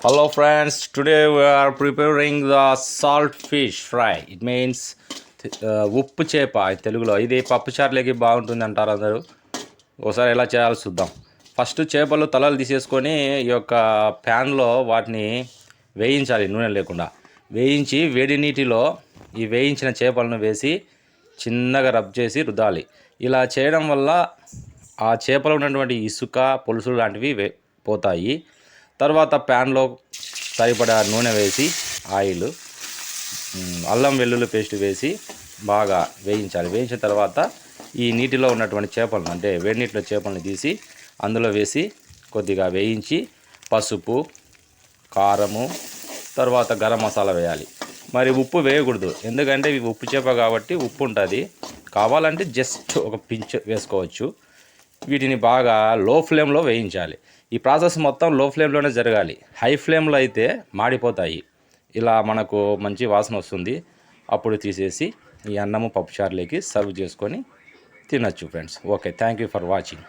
Hello friends, today we are preparing the salt fish fry. It means ఉప్పు చేప తెలుగులో. ఇది పప్పు చారులోకి బాగుంటుంది అంటారు అందరూ. ఒకసారి ఎలా చేయాలో చూద్దాం. ఫస్ట్ చేపలు తలలు తీసేసుకొని ఈ యొక్క ప్యాన్లో వాటిని వేయించాలి, నూనె లేకుండా వేయించి వేడి నీటిలో ఈ వేయించిన చేపలను వేసి చిన్నగా రబ్ చేసి రుద్దాలి. ఇలా చేయడం వల్ల ఆ చేపలో ఉన్నటువంటి ఇసుక పులుసులు లాంటివి పోతాయి. తర్వాత ప్యాన్లో సరిపడా నూనె వేసి ఆయిల్, అల్లం వెల్లుల్లి పేస్ట్ వేసి బాగా వేయించాలి. వేయించిన తర్వాత ఈ నీటిలో ఉన్నటువంటి చేపలను, అంటే వేడి నీటిలో చేపలను తీసి అందులో వేసి కొద్దిగా వేయించి పసుపు, కారము, తర్వాత గరం మసాలా వేయాలి. మరి ఉప్పు వేయకూడదు, ఎందుకంటే ఇవి ఉప్పు చేప కాబట్టి ఉప్పు ఉంటుంది. కావాలంటే జస్ట్ ఒక పించ్ వేసుకోవచ్చు. వీటిని బాగా లో ఫ్లేమ్లో వేయించాలి. ఈ ప్రాసెస్ మొత్తం లో ఫ్లేమ్లోనే జరగాలి. హై ఫ్లేమ్లో అయితే మాడిపోతాయి. ఇలా మనకు మంచి వాసన వస్తుంది. అప్పుడు తీసేసి ఈ అన్నము పప్పుచారులోకి సర్వ్ చేసుకొని తినచ్చు friends. Okay, thank you for watching.